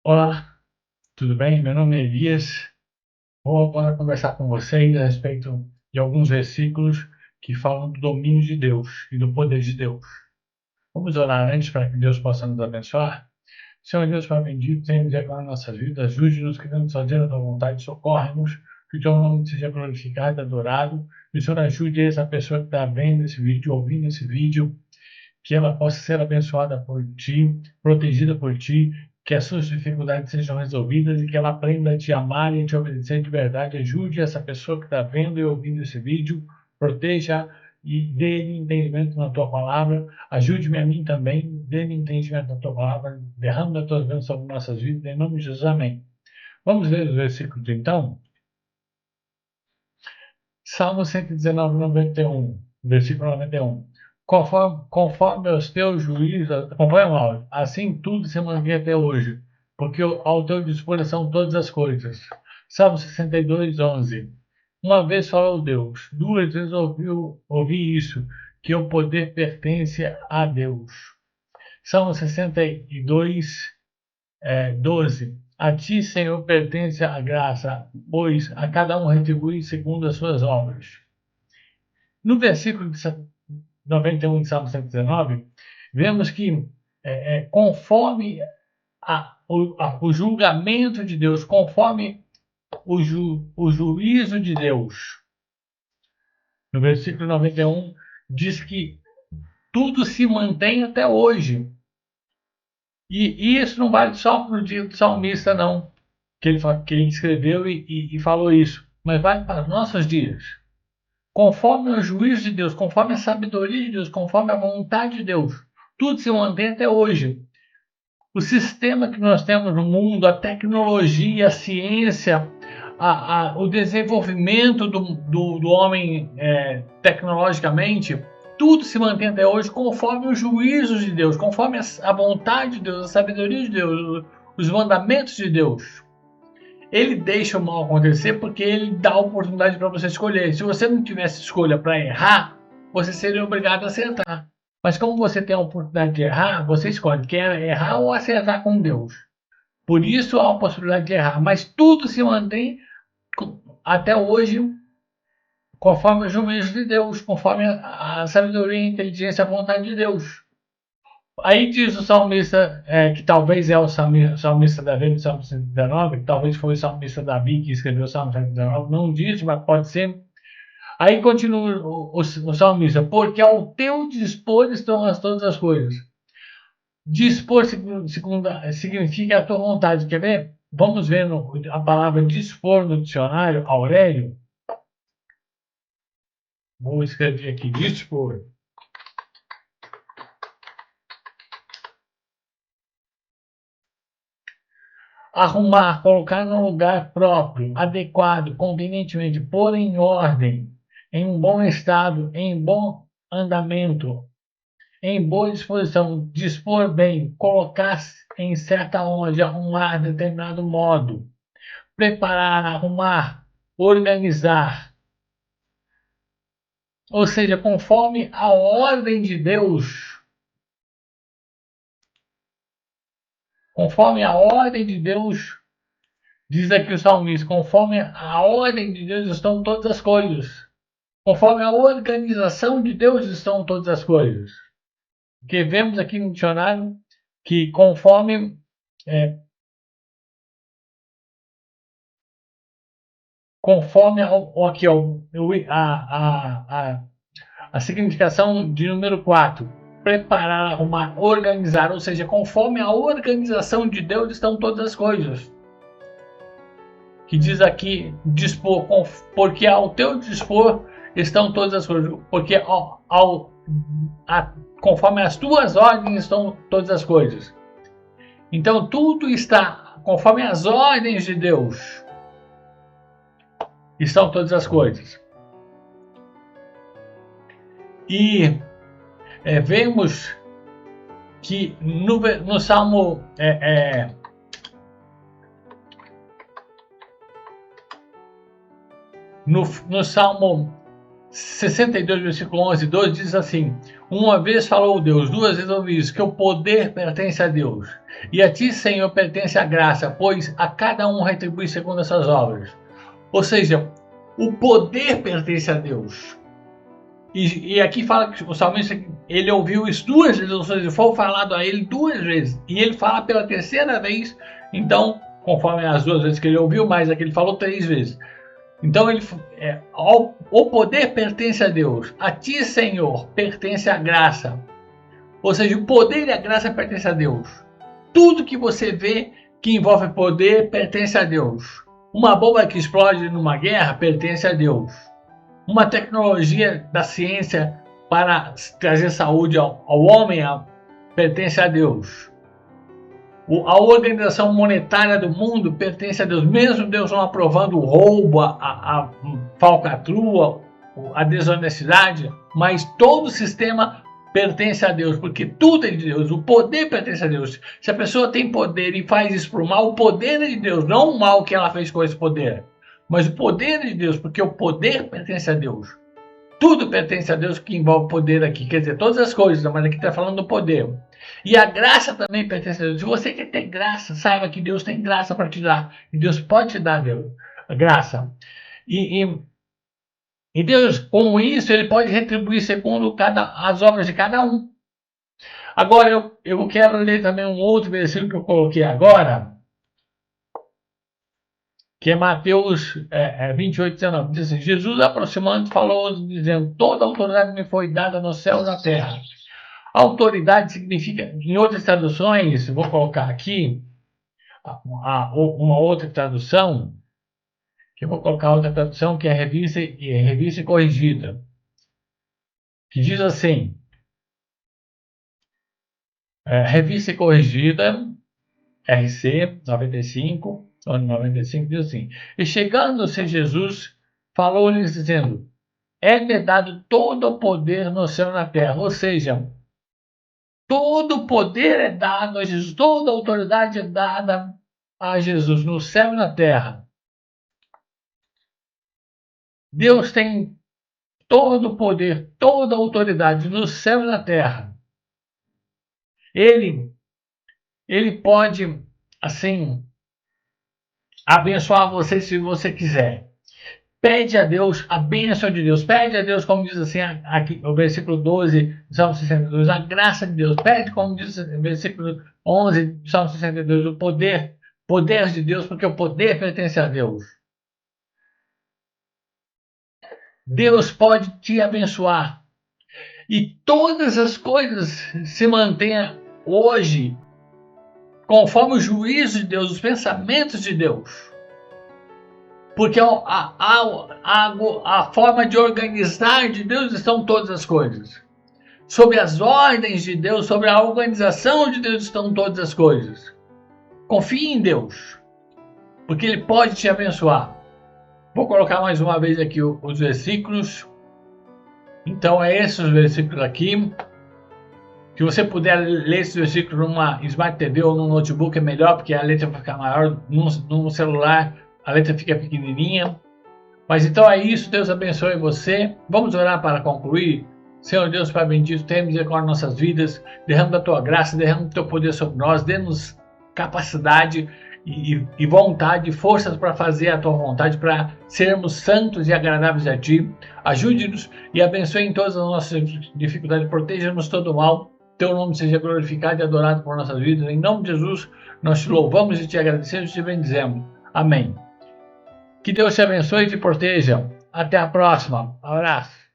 Olá, tudo bem? Meu nome é Elias. Vou agora conversar com vocês a respeito de alguns versículos que falam do domínio de Deus e do poder de Deus. Vamos orar antes para que Deus possa nos abençoar? Senhor Deus, Pai bendito, tenha misericórdia na nossa vida, ajude-nos, queremos fazer a tua vontade, socorre-nos, que o teu nome seja glorificado, adorado. Que o Senhor ajude essa pessoa que está vendo esse vídeo, ouvindo esse vídeo, que ela possa ser abençoada por ti, protegida por ti, que as suas dificuldades sejam resolvidas e que ela aprenda a te amar e a te obedecer de verdade. Ajude essa pessoa que está vendo e ouvindo esse vídeo, proteja e dê-lhe entendimento na tua palavra. Ajude-me a mim também, dê-lhe entendimento na tua palavra, derrame as tuas bênçãos sobre nossas vidas, em nome de Jesus, amém. Vamos ver os versículos então? Salmo 119, 91, versículo 91. Conforme os teus juízos, acompanha o áudio, assim tudo se mantém até hoje, porque ao teu dispor são todas as coisas. Salmo 62, 11. Uma vez falou Deus, duas vezes ouvi isso, que o poder pertence a Deus. Salmo 62, 12. A ti, Senhor, pertence a graça, pois a cada um retribui segundo as suas obras. No versículo 91 de Salmo 119, vemos que conforme o julgamento de Deus, conforme o juízo de Deus, no versículo 91, diz que tudo se mantém até hoje. E isso não vale só para o dia do salmista, não, que ele escreveu e falou isso, mas vale para os nossos dias. Conforme o juízo de Deus, conforme a sabedoria de Deus, conforme a vontade de Deus, tudo se mantém até hoje. O sistema que nós temos no mundo, a tecnologia, a ciência, o desenvolvimento do homem tecnologicamente, tudo se mantém até hoje conforme os juízos de Deus, conforme a vontade de Deus, a sabedoria de Deus, os mandamentos de Deus. Ele deixa o mal acontecer porque ele dá a oportunidade para você escolher. Se você não tivesse escolha para errar, você seria obrigado a acertar. Mas como você tem a oportunidade de errar, você escolhe quer errar ou acertar com Deus. Por isso há a possibilidade de errar. Mas tudo se mantém até hoje conforme o juízo de Deus, conforme a sabedoria, a inteligência, a vontade de Deus. Aí diz o salmista, que talvez é o salmista Davi no Salmo 119, que talvez foi o salmista Davi que escreveu o Salmo 119, não diz, mas pode ser. Aí continua o salmista, porque ao teu dispor estão todas as coisas. Dispor significa a tua vontade, quer ver? Vamos ver a palavra dispor no dicionário, Aurélio. Vou escrever aqui, dispor. Arrumar, colocar no lugar próprio, adequado, convenientemente, pôr em ordem, em um bom estado, em bom andamento, em boa disposição, dispor bem, colocar em certa onde, arrumar de determinado modo, preparar, arrumar, organizar. Ou seja, conforme a ordem de Deus, conforme a ordem de Deus, diz aqui o salmista, conforme a ordem de Deus estão todas as coisas. Conforme a organização de Deus estão todas as coisas. Porque vemos aqui no dicionário que conforme aqui, a significação de número 4, preparar, arrumar, organizar, ou seja, conforme a organização de Deus estão todas as coisas. Que diz aqui, dispor, porque ao teu dispor estão todas as coisas, porque conforme as tuas ordens estão todas as coisas. Então tudo está conforme as ordens de Deus. Estão todas as coisas. E vemos que no Salmo no Salmo 62, versículo 11 e 12 diz assim: uma vez falou Deus, duas vezes ouvi isso, que o poder pertence a Deus. E a ti, Senhor, pertence a graça, pois a cada um retribui segundo as suas obras. Ou seja, o poder pertence a Deus. E aqui fala que o salmista, ele ouviu isso duas vezes, ou seja, foi falado a ele duas vezes. E ele fala pela terceira vez, então, conforme as duas vezes que ele ouviu, mais aqui ele falou três vezes. Então, o poder pertence a Deus. A ti, Senhor, pertence a graça. Ou seja, o poder e a graça pertencem a Deus. Tudo que você vê que envolve poder pertence a Deus. Uma bomba que explode numa guerra pertence a Deus. Uma tecnologia da ciência para trazer saúde ao homem pertence a Deus. A organização monetária do mundo pertence a Deus, mesmo Deus não aprovando o roubo, a falcatrua, a desonestidade, mas todo o sistema pertence a Deus, porque tudo é de Deus, o poder pertence a Deus. Se a pessoa tem poder e faz isso para o mal, o poder é de Deus, não o mal que ela fez com esse poder, mas o poder é de Deus, porque o poder pertence a Deus. Tudo pertence a Deus que envolve poder aqui, quer dizer, todas as coisas, mas aqui está falando do poder. E a graça também pertence a Deus. Se você quer ter graça, saiba que Deus tem graça para te dar. E Deus pode te dar, Deus, a graça. E Deus, com isso, Ele pode retribuir segundo as obras de cada um. Agora, eu quero ler também um outro versículo que eu coloquei agora, que é Mateus 28, 19. Diz assim: Jesus, aproximando, falou, dizendo: toda autoridade me foi dada no céu e na terra. Autoridade significa, em outras traduções, vou colocar aqui uma outra tradução, que eu vou colocar outra tradução, que é revista e corrigida, que diz assim, revista e corrigida, RC 95, ano 95, diz assim: e chegando-se Jesus, falou-lhes dizendo: é-me dado todo o poder no céu e na terra. Ou seja, todo o poder é dado a Jesus, toda a autoridade é dada a Jesus no céu e na terra. Deus tem todo o poder, toda a autoridade no céu e na terra. Ele pode, assim, abençoar você se você quiser. Pede a Deus a bênção de Deus. Pede a Deus, como diz assim, aqui, o versículo 12, Salmo 62, a graça de Deus. Pede, como diz o versículo 11, Salmo 62, o poder de Deus, porque o poder pertence a Deus. Deus pode te abençoar. E todas as coisas se mantenham hoje conforme o juízo de Deus, os pensamentos de Deus. Porque a forma de organizar de Deus estão todas as coisas. Sob as ordens de Deus, sobre a organização de Deus estão todas as coisas. Confie em Deus, porque Ele pode te abençoar. Vou colocar mais uma vez aqui os versículos. Então, esses versículos aqui. Se você puder ler esse versículo numa Smart TV ou num notebook, é melhor, porque a letra vai ficar maior. Num celular, a letra fica pequenininha. Mas então é isso. Deus abençoe você. Vamos orar para concluir. Senhor Deus, Pai bendito, tenha misericórdia de nossas vidas. Derrama da Tua graça, derrama do Teu poder sobre nós. Dê-nos capacidade e vontade, forças para fazer a Tua vontade, para sermos santos e agradáveis a Ti. Ajude-nos e abençoe em todas as nossas dificuldades. Proteja-nos todo o mal. Teu nome seja glorificado e adorado por nossas vidas. Em nome de Jesus, nós te louvamos e te agradecemos e te bendizemos. Amém. Que Deus te abençoe e te proteja. Até a próxima. Abraço.